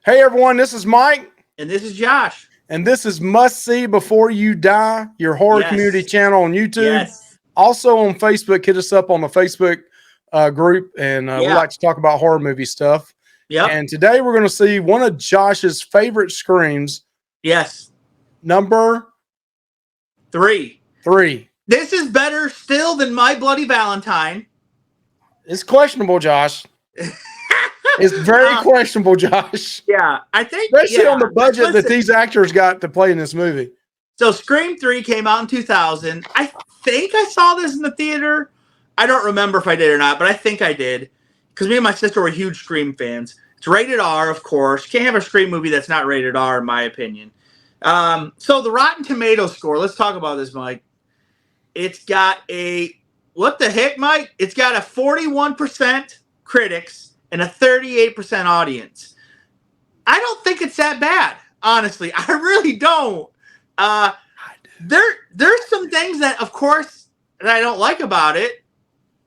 Hey everyone, this is Mike, And this is Josh. and this is Must See Before You Die, your horror community Yes. channel on YouTube. Yes. Also on Facebook, hit us up on the Facebook group, and we Yeah. like to talk about horror movie stuff. Yep. And today we're going to see one of Josh's favorite screams, Yes. number 3. 3. This is better still than My Bloody Valentine. It's questionable, Josh. It's very questionable, Josh. Yeah, I think. Especially yeah. on the budget Listen, that these actors got to play in this movie. So Scream 3 came out in 2000. I think I saw this in the theater. I don't remember if I did or not, but I think I did. Because me and my sister were huge Scream fans. It's rated R, of course. Can't have a Scream movie that's not rated R, in my opinion. So the Rotten Tomatoes score, let's talk about this, Mike. It's got a, what the heck, Mike? It's got a 41% critics and a 38% audience. I don't think it's that bad, honestly. I really don't. There's some things that, of course, that I don't like about it,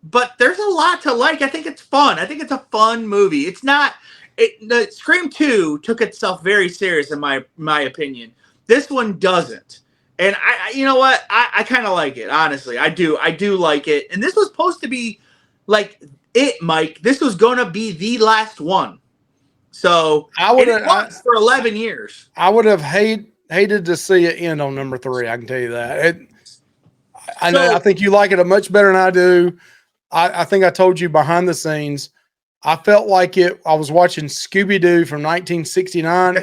but there's a lot to like. I think it's fun. I think it's a fun movie. It's not. The Scream 2 took itself very serious in my opinion. This one doesn't. And I you know what? I kind of like it, honestly. I do like it. And this was supposed to be like it, Mike. This was gonna be the last one. So it was for 11 years. I would have hated to see it end on number 3. I can tell you that. I think you like it much better than I do. I think I told you behind the scenes. I felt like I was watching Scooby-Doo from 1969.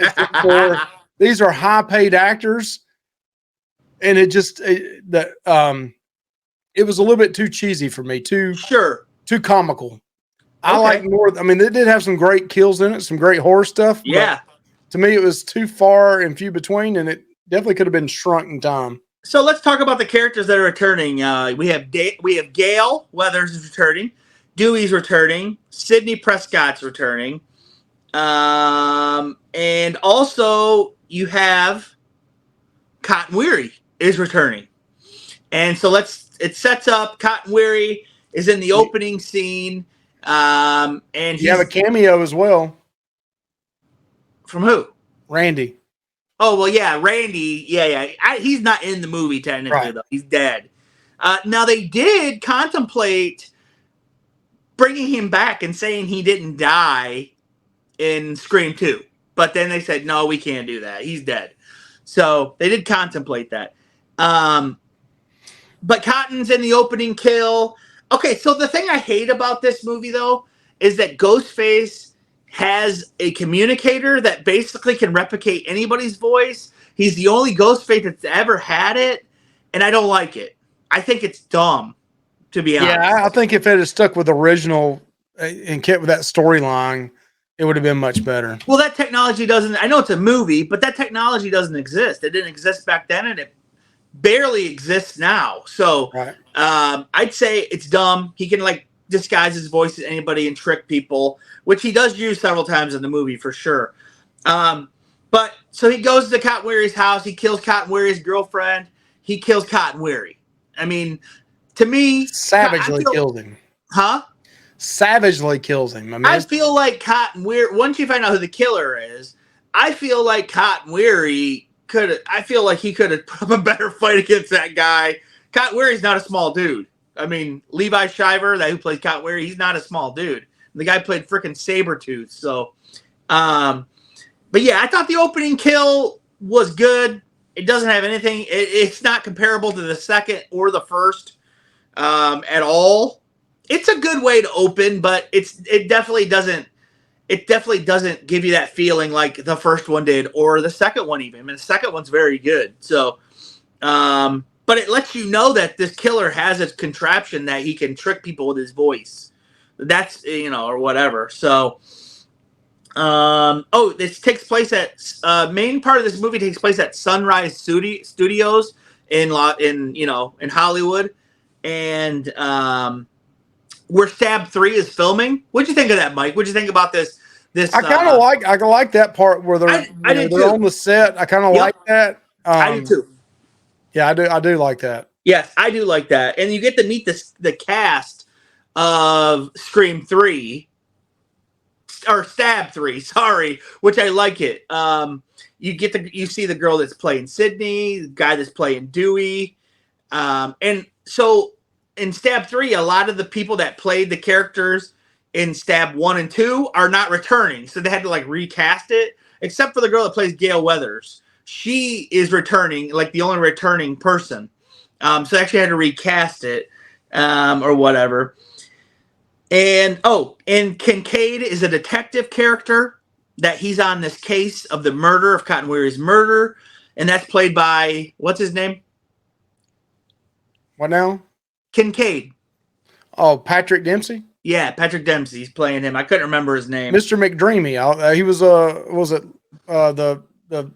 These are high-paid actors, and it was a little bit too cheesy for me. Too comical. Okay. I like more. I mean, they did have some great kills in it, some great horror stuff. Yeah. To me, it was too far and few between, and it definitely could have been shrunk in time. So let's talk about the characters that are returning. We have Gale Weathers is returning, Dewey's returning, Sidney Prescott's returning, and also you have Cotton Weary is returning. And so it sets up Cotton Weary is in the opening scene, and you have a cameo as well. From who? Randy. Oh, well, yeah, Randy. Yeah. He's not in the movie, technically, though. He's dead. Now, they did contemplate bringing him back and saying he didn't die in Scream 2. But then they said, no, we can't do that. He's dead. So they did contemplate that. But Cotton's in the opening kill. Okay, so the thing I hate about this movie, though, is that Ghostface has a communicator that basically can replicate anybody's voice. He's the only Ghostface that's ever had it, and I don't like it. I think it's dumb, to be honest. Yeah, I think if it had stuck with the original and kept with that storyline, it would have been much better. Well, that technology doesn't... I know it's a movie, but that technology doesn't exist. It didn't exist back then, and it barely exists now. So I'd say it's dumb. He can, disguise his voice as anybody and trick people, which he does use several times in the movie for sure. But so he goes to Cotton Weary's house. He kills Cotton Weary's girlfriend. He kills Cotton Weary. I mean, to me, savagely kills him. Huh? Savagely kills him. I feel like Cotton Weary. Once you find out who the killer is, I feel like Cotton Weary I feel like he could have put up a better fight against that guy. Cotton Weary's not a small dude. I mean, Levi Shiver, who plays Cotton Weary, he's not a small dude. The guy played freaking Sabretooth. So, but yeah, I thought the opening kill was good. It doesn't have anything. It's not comparable to the second or the first at all. It's a good way to open, but it definitely doesn't give you that feeling like the first one did or the second one even. I mean, the second one's very good. So, but it lets you know that this killer has a contraption that he can trick people with his voice. That's, or whatever. So, this takes place at, main part of this movie takes place at Sunrise Studios in Hollywood. And, where Stab 3 is filming. What'd you think of that, Mike? What'd you think about this? I kind of like that part where they're on the set. I kind of like that. I do too. Yeah, I do like that. Yes, I do like that. And you get to meet the cast of Scream 3. or Stab 3, sorry, which I like it. You see the girl that's playing Sydney, the guy that's playing Dewey. And so in Stab 3, a lot of the people that played the characters in Stab 1 and 2 are not returning. So they had to like recast it, except for the girl that plays Gale Weathers. She is returning, like the only returning person. So they actually had to recast it or whatever. And Kincaid is a detective character that he's on this case of the murder of Cotton Weary's murder. And that's played by, what's his name? What now? Kincaid. Oh, Patrick Dempsey? Yeah, Patrick Dempsey's playing him. I couldn't remember his name. Mr. McDreamy. He was the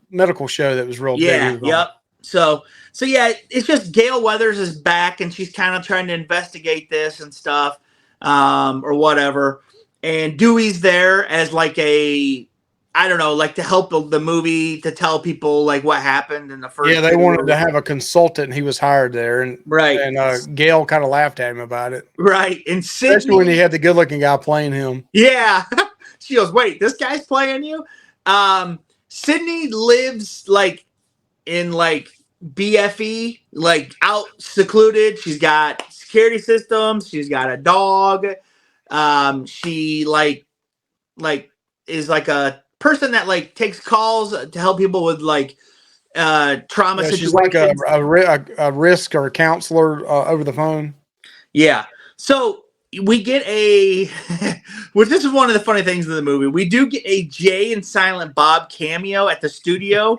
medical show that was real big. Yep. So yeah, it's just Gale Weathers is back and she's kind of trying to investigate this and stuff, or whatever. And Dewey's there as like I don't know, like to help the movie to tell people like what happened in the first. Yeah, they wanted to have a consultant, and he was hired there, and right. And Gale kind of laughed at him about it, right? And Sydney, especially when he had the good-looking guy playing him. Yeah, she goes, "Wait, this guy's playing you?" Sydney lives like in like BFE, like out secluded. She's got security systems. She's got a dog. She like is like a person that like takes calls to help people with like trauma situations. She's like a risk or a counselor over the phone. Yeah. So we get which this is one of the funny things in the movie. We do get a Jay and Silent Bob cameo at the studio.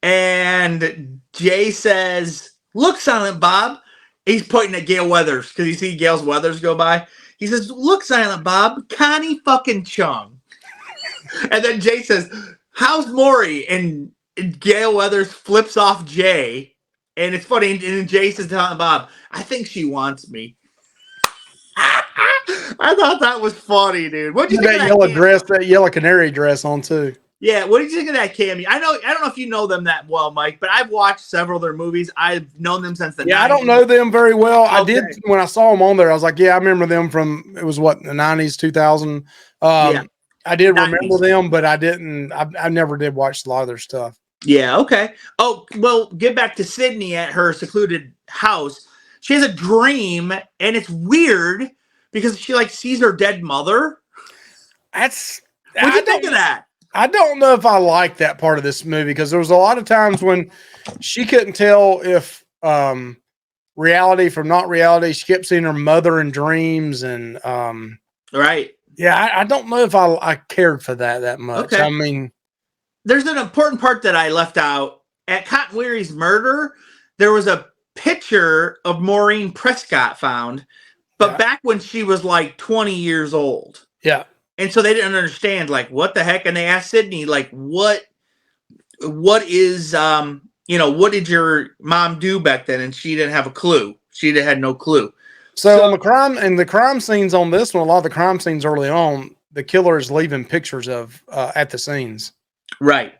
And Jay says, "Look, Silent Bob." He's pointing at Gale Weathers because you see Gale's Weathers go by. He says, "Look, Silent Bob, Connie fucking Chung." And then Jay says, "How's Maury?" And Gale Weathers flips off Jay. And it's funny. And Jay says to Silent Bob, "I think she wants me." I thought that was funny, dude. What did you think of that yellow dress, that yellow canary dress on too? Yeah, what did you think of that cameo? I don't know if you know them that well, Mike, but I've watched several of their movies. I've known them since the 90s. I don't know them very well. Okay. I did when I saw them on there. I was like, yeah, I remember them from the 90s, 2000. I did 90s. Remember them, but I didn't. I never did watch a lot of their stuff. Yeah. Okay. Oh well, get back to Sydney at her secluded house. She has a dream, and it's weird because she like sees her dead mother. What do you think of that? I don't know if I like that part of this movie because there was a lot of times when she couldn't tell if reality from not reality. She kept seeing her mother in dreams, and right. Yeah, I don't know if I cared for that much. Okay. I mean, there's an important part that I left out at Cotton Weary's murder. There was a picture of Maureen Prescott found, but back when she was like 20 years old. Yeah. And so they didn't understand, like, what the heck? And they asked Sydney, like, what is, what did your mom do back then? And she didn't have a clue. She had no clue. So on the crime scenes on this one, a lot of the crime scenes early on, the killer is leaving pictures of at the scenes. Right.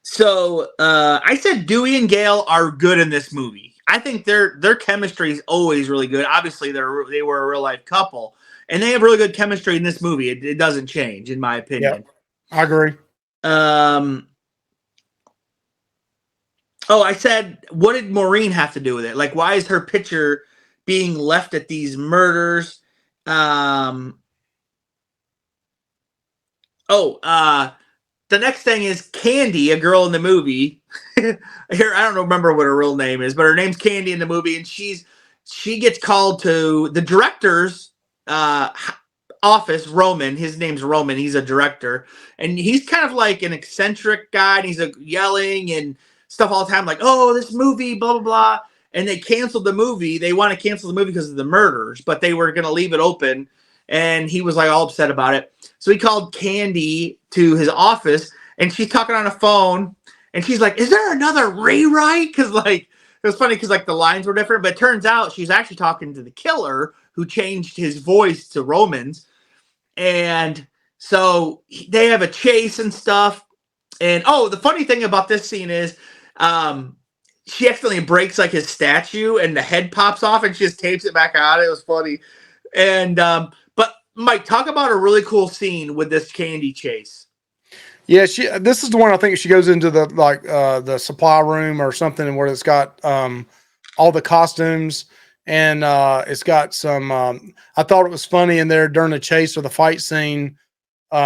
So I said Dewey and Gale are good in this movie. I think their chemistry is always really good. Obviously, they were a real life couple. And they have really good chemistry in this movie. It doesn't change, in my opinion. Yep, I agree. I said, what did Maureen have to do with it? Like, why is her picture being left at these murders? The next thing is Candy, a girl in the movie. Here, I don't remember what her real name is, but her name's Candy in the movie, and she gets called to the director's office. Roman, his name's Roman, he's a director, and he's kind of like an eccentric guy, and he's yelling and stuff all the time, like, oh, this movie, blah blah blah. And they canceled the movie. They want to cancel the movie because of the murders, but they were going to leave it open, and he was like all upset about it. So he called Candy to his office, and she's talking on a phone, and she's like, is there another rewrite? Because like it was funny because like the lines were different, but it turns out she's actually talking to the killer who changed his voice to Roman's. And so they have a chase and stuff. And the funny thing about this scene is she accidentally breaks like his statue and the head pops off and she just tapes it back on. It was funny. And but Mike, talk about a really cool scene with this candy chase. Yeah, this is the one I think she goes into the supply room or something where it's got all the costumes and it's got some I thought it was funny in there during the chase or the fight scene.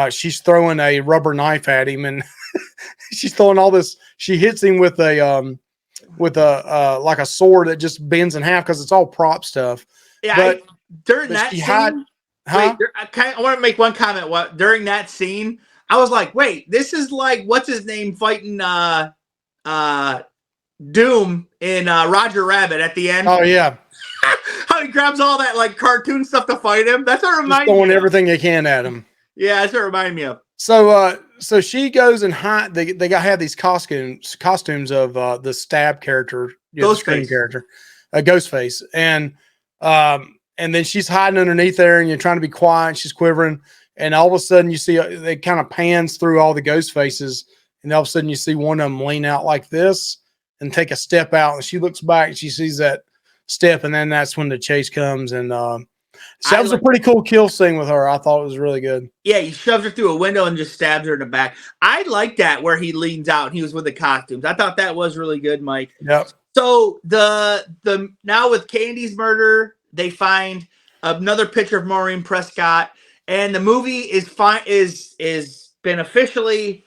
She's throwing a rubber knife at him and she's throwing all this. She hits him with a like a sword that just bends in half because it's all prop stuff. Yeah, but during that scene, I want to make one comment. During that scene, I was like, wait, this is like what's his name fighting Doom in Roger Rabbit at the end. Oh yeah. How he grabs all that like cartoon stuff to fight him. That's what reminds me. Throwing everything he can at him. Yeah, that's what reminded me of. So she goes and hide. They got have these costumes of the Stab character, Ghostface character, Ghostface, and then she's hiding underneath there, and you're trying to be quiet. And she's quivering, and all of a sudden you see they kind of pans through all the ghost faces, and all of a sudden you see one of them lean out like this and take a step out, and she looks back and she sees that step, and then that's when the chase comes, and so that was a pretty cool kill scene with her. I thought it was really good. Yeah, he shoves her through a window and just stabs her in the back. I like that where he leans out and he was with the costumes. I thought that was really good, Mike. Yep. So the now with Candy's murder, they find another picture of Maureen Prescott, and the movie is been officially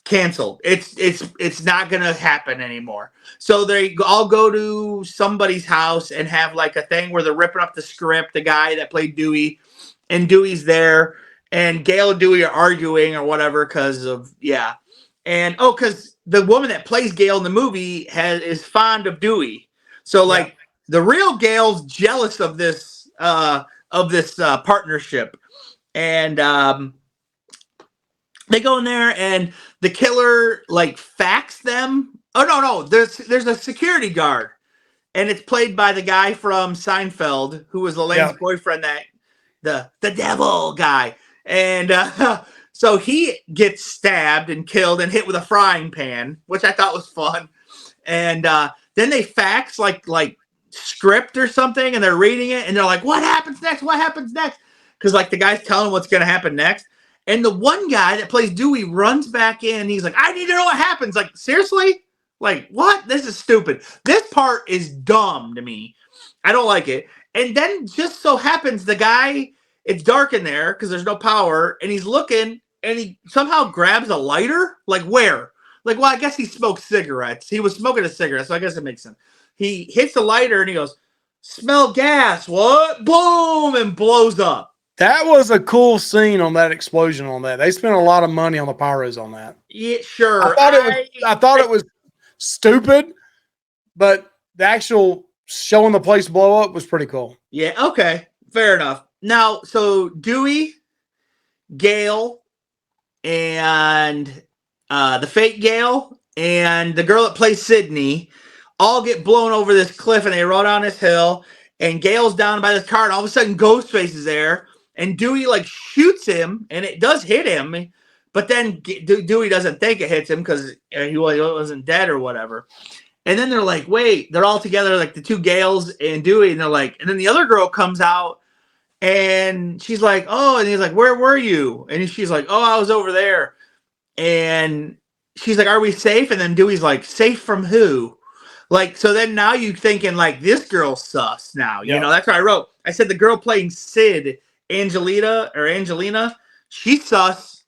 canceled. It's not gonna happen anymore. So they all go to somebody's house and have like a thing where they're ripping up the script. The guy that played Dewey, and Dewey's there, and Gail and Dewey are arguing or whatever because because the woman that plays Gail in the movie is fond of Dewey. So like the real Gail's jealous of this partnership, and they go in there and the killer like facts them. Oh no, there's a security guard, and it's played by the guy from Seinfeld who was Elaine's boyfriend, that the devil guy, and so he gets stabbed and killed and hit with a frying pan, which I thought was fun. And then they fax like script or something, and they're reading it, and they're like, "What happens next? What happens next?" Because like the guy's telling what's going to happen next. And the one guy that plays Dewey runs back in. He's like, "I need to know what happens." Like, seriously? Like, what? This is stupid. This part is dumb to me. I don't like it. And then just so happens the guy, it's dark in there because there's no power, and he's looking, and he somehow grabs a lighter. Like, where? Like, well, I guess he smoked cigarettes. He was smoking a cigarette, so I guess it makes sense. He hits the lighter, and he goes, "Smell gas." What? Boom! And blows up. That was a cool scene on that explosion on that. They spent a lot of money on the pyros on that. Yeah, sure. I thought it was stupid, but the actual showing the place blow up was pretty cool. Yeah, okay. Fair enough. Now, so Dewey, Gail, and the fake Gail, and the girl that plays Sydney all get blown over this cliff, and they roll down this hill, and Gail's down by this car, and all of a sudden Ghostface is there. And Dewey like shoots him, and it does hit him, but then Dewey doesn't think it hits him because he wasn't dead or whatever. And then they're like, wait, they're all together, like the two Gales and Dewey, and they're like, and then the other girl comes out, and she's like, oh, and he's like, where were you? And she's like, oh, I was over there. And she's like, are we safe? And then Dewey's like, safe from who? Like, so then now you thinking like this girl's sus now, you know, that's what I wrote. I said the girl playing Sid, Angelina, she's sus.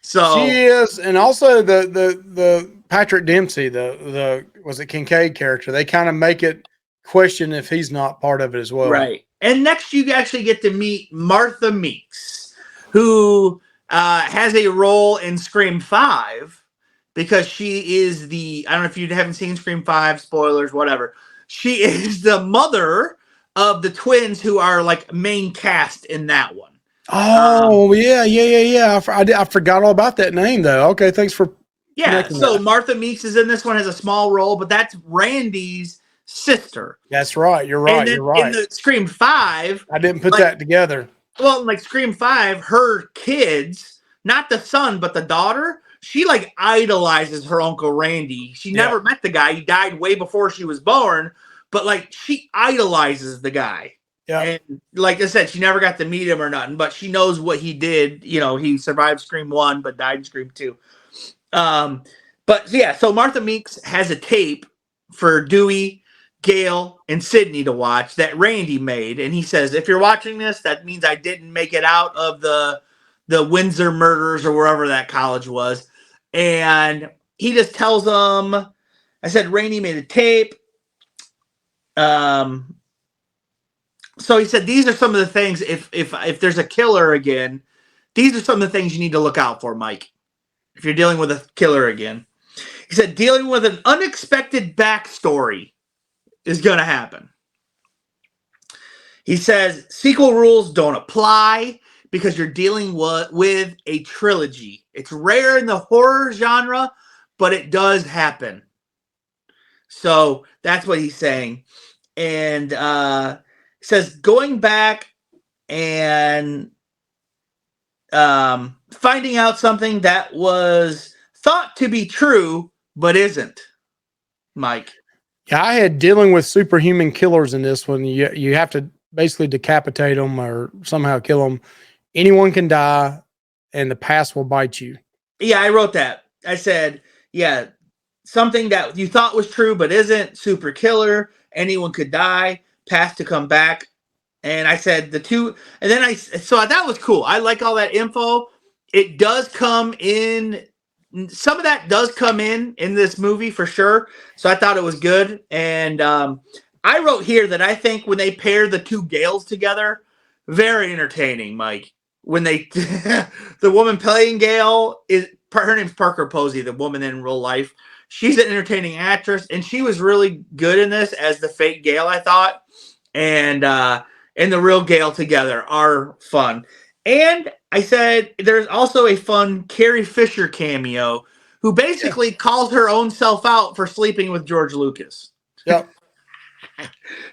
So she is, and also the Patrick Dempsey, the was it Kincaid character, they kind of make it question if he's not part of it as well. Right. And next you actually get to meet Martha Meeks, who has a role in Scream 5 because she is I don't know if you haven't seen Scream 5, spoilers, whatever. She is the mother of the twins who are like main cast in that one. Oh, yeah. I forgot all about that name though. Okay, thanks for so that. Martha Meeks is in this one, has a small role, but that's Randy's sister. That's right. You're right. You're right. In the Scream 5, I didn't put that together. Well, like Scream 5, her kids, not the son, but the daughter, she like idolizes her Uncle Randy. She never met the guy. He died way before she was born. But like she idolizes the guy. Yeah. And like I said, she never got to meet him or nothing, but she knows what he did. You know, he survived Scream 1, but died in Scream 2. But yeah, so Martha Meeks has a tape for Dewey, Gail, and Sydney to watch that Randy made. And he says, if you're watching this, that means I didn't make it out of the Windsor murders or wherever that college was. And he just tells them, I said, Randy made a tape. So he said, these are some of the things, if there's a killer again, these are some of the things you need to look out for, Mike, if you're dealing with a killer again. He said, dealing with an unexpected backstory is going to happen. He says, sequel rules don't apply because you're dealing with a trilogy. It's rare in the horror genre, but it does happen. So that's what he's saying. And says going back and finding out something that was thought to be true but isn't, Mike. Yeah, I had dealing with superhuman killers in this one. You have to basically decapitate them or somehow kill them. Anyone can die, and the past will bite you. Yeah, I wrote that. I said, yeah, something that you thought was true but isn't, super killer, anyone could die, past to come back. And I said the two, and then so that was cool. I like all that info. It does come in, some of that does come in this movie for sure. So I thought it was good. And I wrote here that I think when they pair the two Gales together, very entertaining, Mike. When they, the woman playing Gale, her name's Parker Posey, the woman in real life. She's an entertaining actress, and she was really good in this as the fake Gale, I thought. And the real Gale together are fun. And I said there's also a fun Carrie Fisher cameo who basically calls her own self out for sleeping with George Lucas. Yep.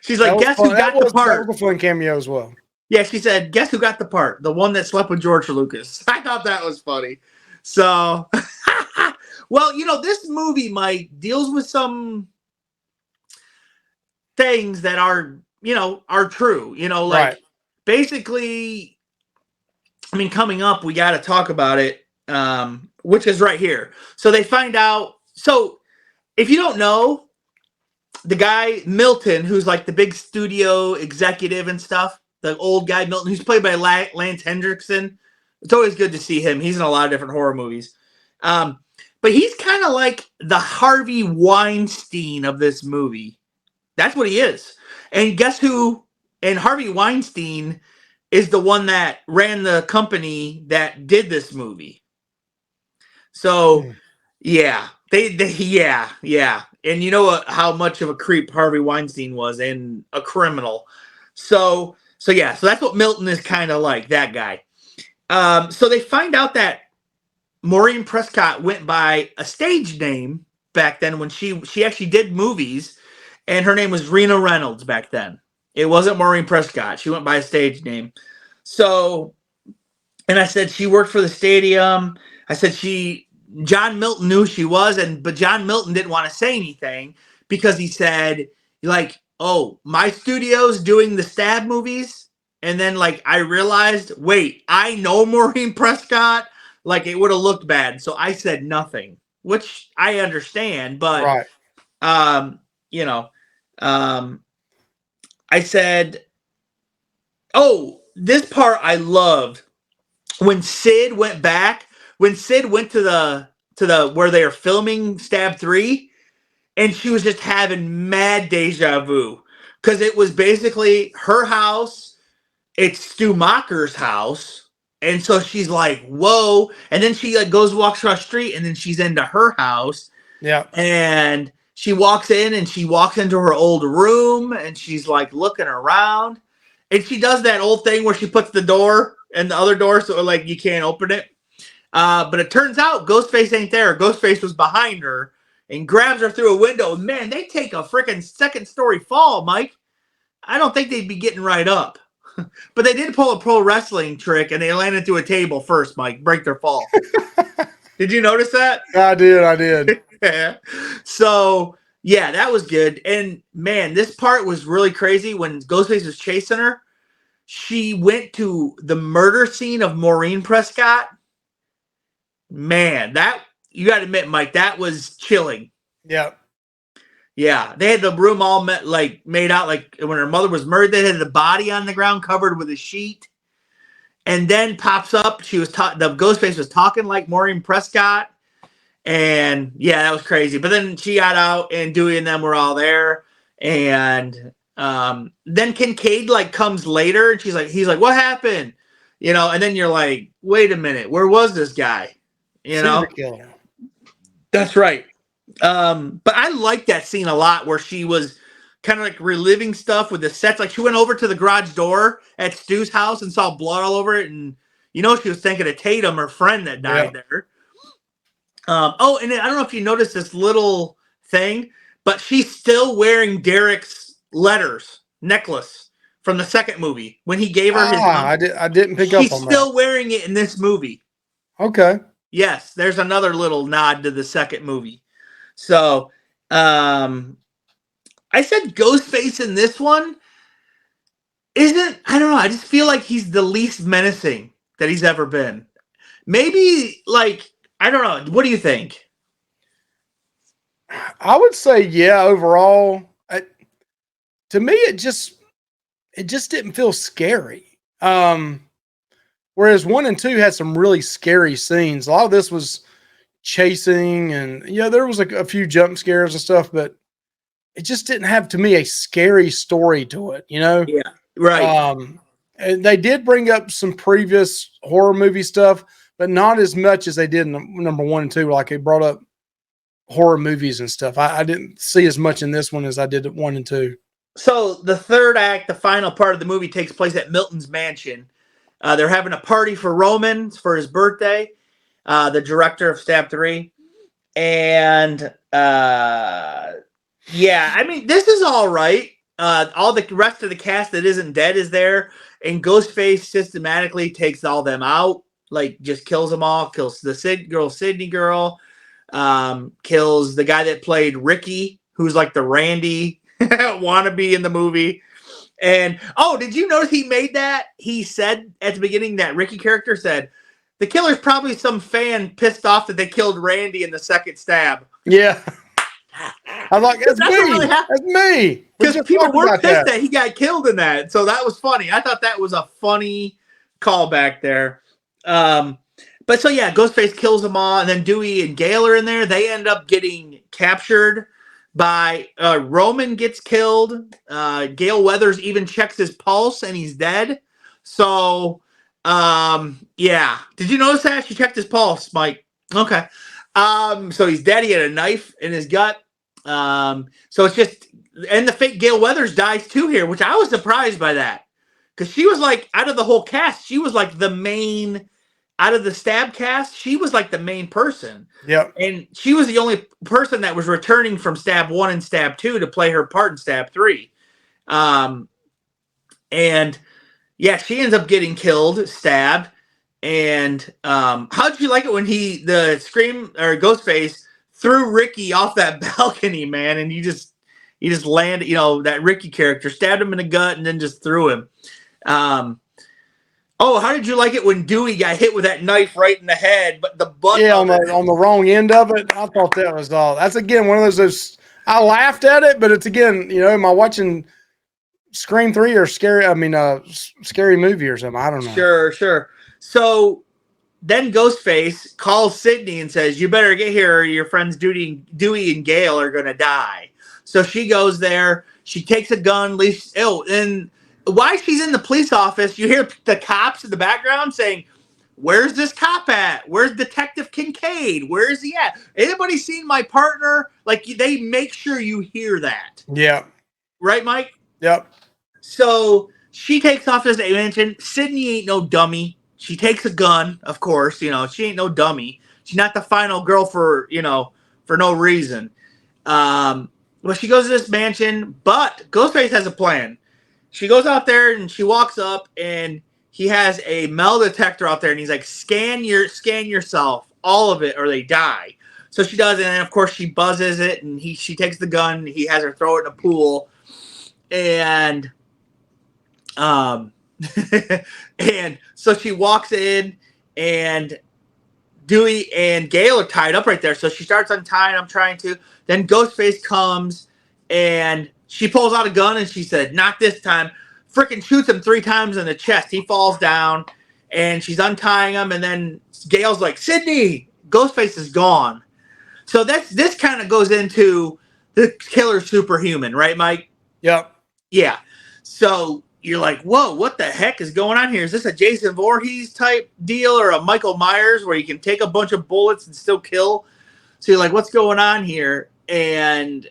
She's like, guess who got the part? That was a fun cameo as well. Yeah, she said, guess who got the part? The one that slept with George Lucas. I thought that was funny. So, well, you know, this movie, Mike, deals with some things that are, you know, are true. You know, like basically, I mean, coming up, we got to talk about it, which is right here. So they find out. So if you don't know, the guy, Milton, who's like the big studio executive and stuff, the old guy, Milton, who's played by Lance Hendrickson. It's always good to see him. He's in a lot of different horror movies. But he's kind of like the Harvey Weinstein of this movie. That's what he is. And guess who? And Harvey Weinstein is the one that ran the company that did this movie. So, yeah. Yeah. And you know how much of a creep Harvey Weinstein was and a criminal. So that's what Milton is kind of like, that guy. So they find out that Maureen Prescott went by a stage name back then when she actually did movies, and her name was Rena Reynolds back then. It wasn't Maureen Prescott. She went by a stage name. So, and I said she worked for the stadium. I said John Milton knew who she was, but John Milton didn't want to say anything because he said, like, oh, my studio's doing the stab movies. And then, like, I realized, wait, I know Maureen Prescott. Like, it would have looked bad. So I said nothing, which I understand. But, you know, I said, oh, this part I loved. When Sid went back, when Sid went to the where they are filming Stab 3, and she was just having mad deja vu. Because it was basically her house. It's Stu Macher's house. And so she's like, whoa. And then she like goes, walks across the street, and then she's into her house. Yeah. And she walks in, and she walks into her old room, and she's like looking around. And she does that old thing where she puts the door and the other door so like you can't open it. But it turns out Ghostface ain't there. Ghostface was behind her and grabs her through a window. Man, they take a freaking second story fall, Mike. I don't think they'd be getting right up. But they did pull a pro wrestling trick, and they landed through a table first, Mike. Break their fall. Did you notice that? I did. Yeah. So, Yeah, that was good. And man, this part was really crazy when Ghostface was chasing her. She went to the murder scene of Maureen Prescott. Man, that you got to admit, Mike, that was chilling. Yeah. Yeah, they had the room all made out like when her mother was murdered. They had the body on the ground covered with a sheet, and then pops up. She was the Ghostface was talking like Maureen Prescott, and yeah, that was crazy. But then she got out, and Dewey and them were all there, and then Kincaid like comes later, and he's like, what happened? You know, and then you're like, wait a minute, where was this guy? You know, killer. That's right. But I liked that scene a lot where she was kind of like reliving stuff with the sets. Like she went over to the garage door at Stu's house and saw blood all over it. And, you know, she was thinking of Tatum, her friend that died there. Oh, and I don't know if you noticed this little thing, but she's still wearing Derek's necklace from the second movie when he gave her his number. I didn't pick up on that. She's still wearing it in this movie. Okay. Yes, there's another little nod to the second movie. So, I said Ghostface in this one I don't know, I just feel like he's the least menacing that he's ever been. Maybe, like, I don't know. What do you think? I would say, yeah, overall, to me, it just didn't feel scary. Whereas 1 and 2 had some really scary scenes. A lot of this was chasing and, there was a few jump scares and stuff, but it just didn't have, to me, a scary story to it, Yeah, right. And they did bring up some previous horror movie stuff, but not as much as they did in number 1 and 2. Like they brought up horror movies and stuff. I didn't see as much in this one as I did at 1 and 2. So the third act, the final part of the movie, takes place at Milton's mansion. They're having a party for Roman for his birthday. The director of Stab 3. And yeah, I mean, this is all right. All the rest of the cast that isn't dead is there, and Ghostface systematically takes all them out, like just kills them all, kills the Sydney girl, kills the guy that played Ricky, who's like the Randy wannabe in the movie. And did you notice he made that? He said at the beginning, that Ricky character said, the killer's probably some fan pissed off that they killed Randy in the second stab. Yeah. I'm like, that's me. That's me. Because people were pissed that he got killed in that. So that was funny. I thought that was a funny callback there. But so, yeah, Ghostface kills them all. And then Dewey and Gale are in there. They end up getting captured by Roman gets killed. Gale Weathers even checks his pulse and he's dead. So, yeah. Did you notice that? She checked his pulse, Mike. Okay. So he's dead. He had a knife in his gut. So it's just, and the fake Gale Weathers dies too here, which I was surprised by that. Because she was like, out of the whole cast, she was like the main, out of the Stab cast, she was like the main person. Yeah. And she was the only person that was returning from Stab 1 and Stab 2 to play her part in Stab 3. And yeah, she ends up getting killed, stabbed. And how did you like it when the Scream or Ghostface threw Ricky off that balcony, man? And you just landed, that Ricky character stabbed him in the gut and then just threw him. How did you like it when Dewey got hit with that knife right in the head, but the butt? Yeah, on the wrong end of it. I thought that was all. That's again one of those. I laughed at it, but it's again, am I watching Scream 3 or Scary Movie or something? I don't know. Sure. So then Ghostface calls Sydney and says, "You better get here, or your friends Dewey and Gale are gonna die." So she goes there. She takes a gun. And while she's in the police office, you hear the cops in the background saying, "Where's this cop at? Where's Detective Kincaid? Where is he at? Anybody seen my partner?" Like, they make sure you hear that. Yeah. Right, Mike? Yep. So she takes off, as I mentioned. Sydney ain't no dummy. She takes a gun, of course. She ain't no dummy. She's not the final girl for no reason. But she goes to this mansion, but Ghostface has a plan. She goes out there and she walks up, and he has a metal detector out there, and he's like, scan yourself, all of it, or they die. So she does, and then of course she buzzes it, and she takes the gun. He has her throw it in a pool, and and so she walks in, and Dewey and Gale are tied up right there. So she starts untying them, trying to. Then Ghostface comes, and she pulls out a gun, and she said, "Not this time." Freaking shoots him 3 times in the chest. He falls down, and she's untying him, and then Gale's like, "Sydney!" Ghostface is gone. So this kind of goes into the killer superhuman, right, Mike? Yep. Yeah. So you're like, whoa, what the heck is going on here? Is this a Jason Voorhees type deal or a Michael Myers where you can take a bunch of bullets and still kill? So you're like, what's going on here? And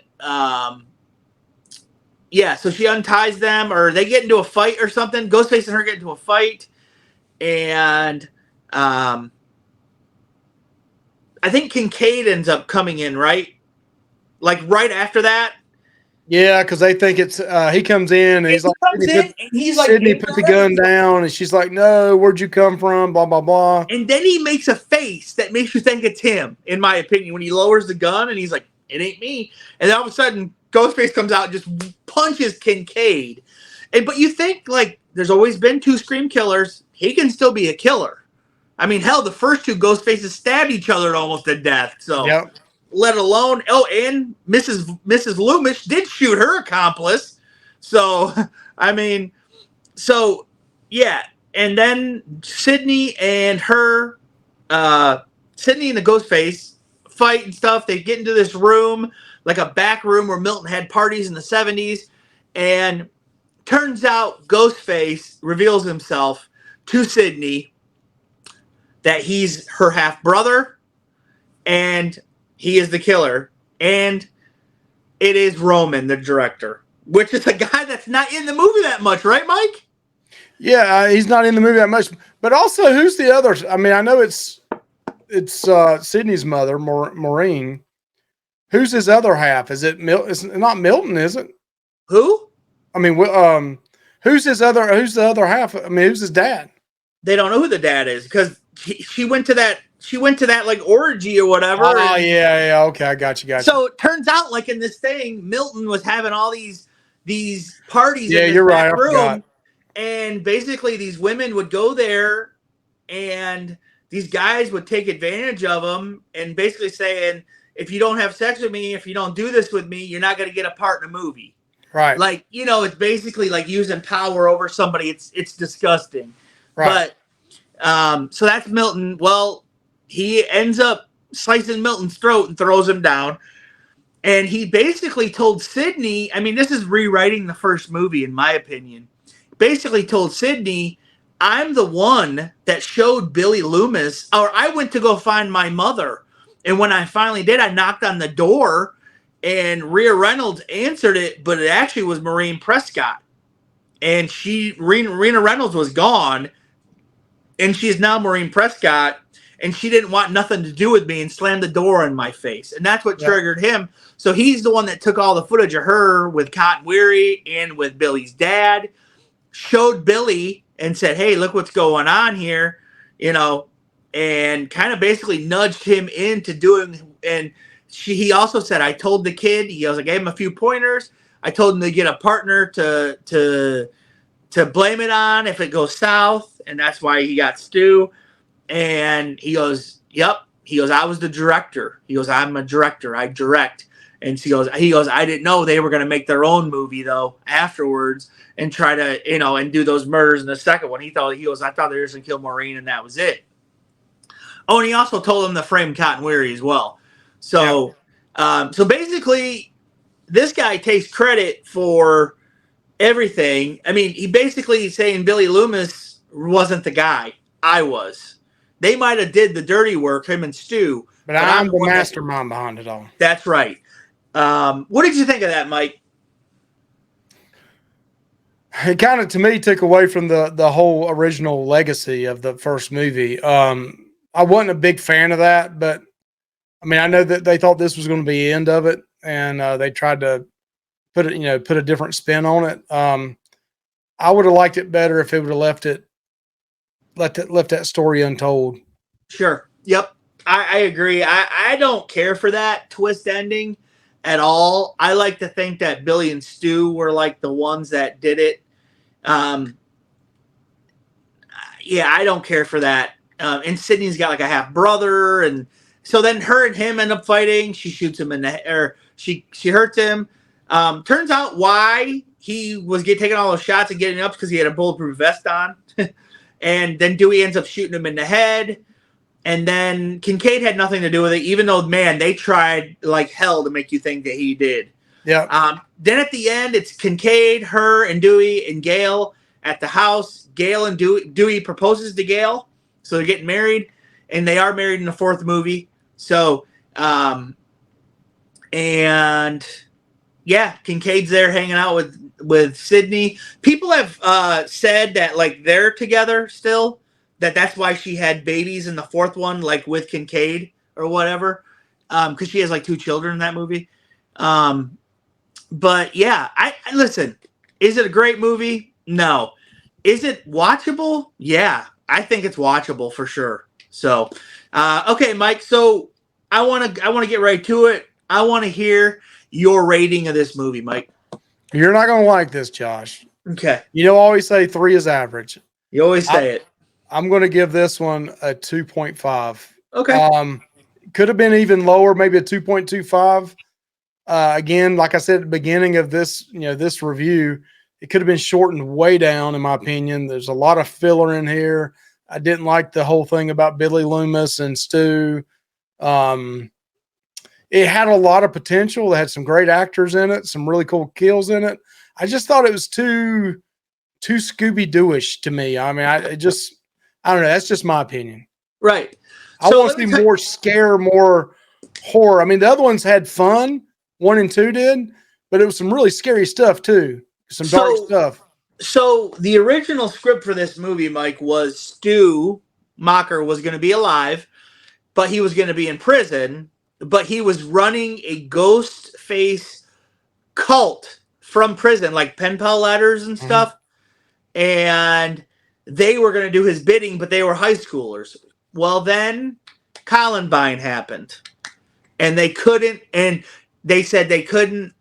yeah, so she unties them, or they get into a fight or something. Ghostface and her get into a fight, and I think Kincaid ends up coming in, right? Like right after that. Yeah, because they think it's he comes in and he's like, Sydney put the gun down, and she's like, "No, where'd you come from?" Blah blah blah. And then he makes a face that makes you think it's him, in my opinion, when he lowers the gun and he's like, "It ain't me." And then all of a sudden, Ghostface comes out and just punches Kincaid. But you think, like, there's always been 2 Scream killers. He can still be a killer. I mean, hell, the first 2 Ghostfaces stabbed each other almost to death. So. Yep. Let alone, and Mrs. Loomis did shoot her accomplice. So, I mean, so, yeah. And then Sydney and the Ghostface fight and stuff. They get into this room, like a back room where Milton had parties in the 70s. And turns out Ghostface reveals himself to Sydney that he's her half-brother, and he is the killer, and it is Roman, the director, which is a guy that's not in the movie that much, right, Mike? Yeah, he's not in the movie that much. But also, who's the other? I mean, I know it's Sydney's mother, Maureen. Who's his other half? Is it It's not Milton, is it? Who? I mean, who's the other half? I mean, who's his dad? They don't know who the dad is because she went to that like orgy or whatever. Oh, yeah. Okay, I got you. So it turns out, like in this thing, Milton was having all these parties. Yeah, in this you're right. room, I forgot. And basically, these women would go there, and these guys would take advantage of them, and basically saying, "If you don't have sex with me, if you don't do this with me, you're not going to get a part in a movie." Right. Like, it's basically like using power over somebody. It's disgusting. Right. But so that's Milton. Well, he ends up slicing Milton's throat and throws him down. And he basically told Sydney, I mean, this is rewriting the first movie, in my opinion. Basically told Sydney, I'm the one that showed Billy Loomis, or I went to go find my mother. And when I finally did, I knocked on the door, and Rhea Reynolds answered it, but it actually was Maureen Prescott. And Rena Reynolds was gone, and she is now Maureen Prescott, and she didn't want nothing to do with me and slammed the door in my face. And that's what triggered him. So he's the one that took all the footage of her with Cotton Weary and with Billy's dad, showed Billy and said, hey, look what's going on here, and kind of basically nudged him into doing. And he also said, I told the kid, I gave him a few pointers. I told him to get a partner to blame it on if it goes south, and that's why he got Stu. And he goes, yep. He goes, I was the director. He goes, I'm a director. I direct. And he goes, I didn't know they were going to make their own movie though afterwards and try to, and do those murders in the second one. I thought they were just going to kill Maureen and that was it. Oh, and he also told them to frame Cotton Weary as well. So, so basically, this guy takes credit for everything. I mean, he basically saying Billy Loomis wasn't the guy. I was. They might have did the dirty work, him and Stu. But I'm the mastermind behind it all. That's right. What did you think of that, Mike? It kind of, to me, took away from the whole original legacy of the first movie. I wasn't a big fan of that, but I mean, I know that they thought this was going to be the end of it, and they tried to put a different spin on it. I would have liked it better if it would have left that story untold. Sure. Yep. I agree. I don't care for that twist ending at all. I like to think that Billy and Stu were like the ones that did it. Um, yeah, I don't care for that. And Sydney's got like a half brother, and so then her and him end up fighting. She shoots him in the, or she hurts him. Turns out why he was taking all those shots and getting up because he had a bulletproof vest on, and then Dewey ends up shooting him in the head. And then Kincaid had nothing to do with it, even though, man, they tried like hell to make you think that he did. Yeah. Then at the end, it's Kincaid, her, and Dewey and Gale at the house. Gale and Dewey proposes to Gale, so they're getting married, and they are married in the fourth movie. So, and yeah, Kincaid's there hanging out with Sydney. People have said that like they're together still. That's why she had babies in the fourth one, like with Kincaid or whatever, because she has like 2 children in that movie. But yeah, I listen. Is it a great movie? No. Is it watchable? Yeah, I think it's watchable for sure. So, okay, Mike. So I want to get right to it. I want to hear your rating of this movie, Mike. You're not going to like this, Josh. Okay. You know, I always say 3 is average. You always say it. I'm going to give this one a 2.5. Okay. Could have been even lower, maybe a 2.25. Again, like I said at the beginning of this, this review, it could have been shortened way down, in my opinion. There's a lot of filler in here. I didn't like the whole thing about Billy Loomis and Stu. It had a lot of potential. It had some great actors in it, some really cool kills in it. I just thought it was too Scooby-Doo-ish to me. I mean, I don't know. That's just my opinion. Right. I want to see more scare, more horror. I mean, the other ones had fun. 1 and 2 did, but it was some really scary stuff too. Some dark stuff. So the original script for this movie, Mike, was Stu Macher was going to be alive, but he was going to be in prison, but he was running a ghost face cult from prison, like pen pal ladders and stuff. And they were going to do his bidding, but they were high schoolers. Well, then Columbine happened, and they couldn't, and they said they couldn't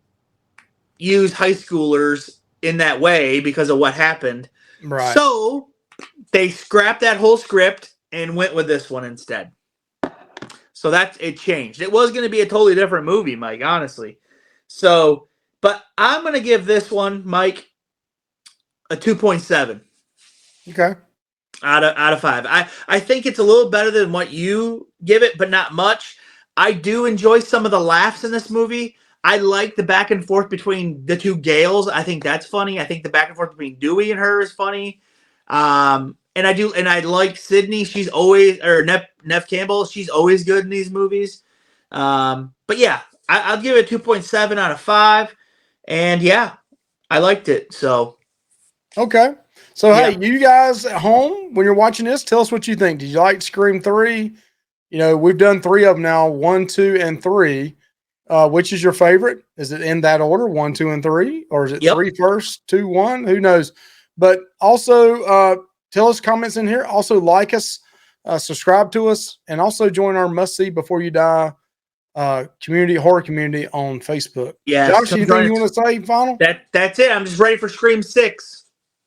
use high schoolers in that way because of what happened. Right. So they scrapped that whole script and went with this one instead. So it changed. It was going to be a totally different movie, Mike, honestly. So, but I'm going to give this one, Mike, a 2.7. Okay. Out of 5. I think it's a little better than what you give it, but not much. I do enjoy some of the laughs in this movie. I like the back and forth between the 2 Gales. I think that's funny. I think the back and forth between Dewey and her is funny. And I like Sydney. She's always, or Nev Campbell. She's always good in these movies. But yeah, I'll give it a 2.7 out of 5. And yeah, I liked it. So okay. So yeah. Hey, you guys at home, when you're watching this, tell us what you think. Did you like Scream 3? You know, we've done 3 of them now, 1, 2, and 3. Which is your favorite? Is it in that order, 1, 2, and 3? Or is it 3 first, 2, 1? Who knows? But also tell us comments in here. Also like us, subscribe to us, and also join our Must See Before You Die horror community on Facebook. Yeah. Josh, anything you want to say final? That's it. I'm just ready for Scream 6.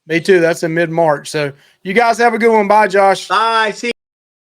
Me too. That's in mid-March. So you guys have a good one. Bye, Josh. Bye. See you.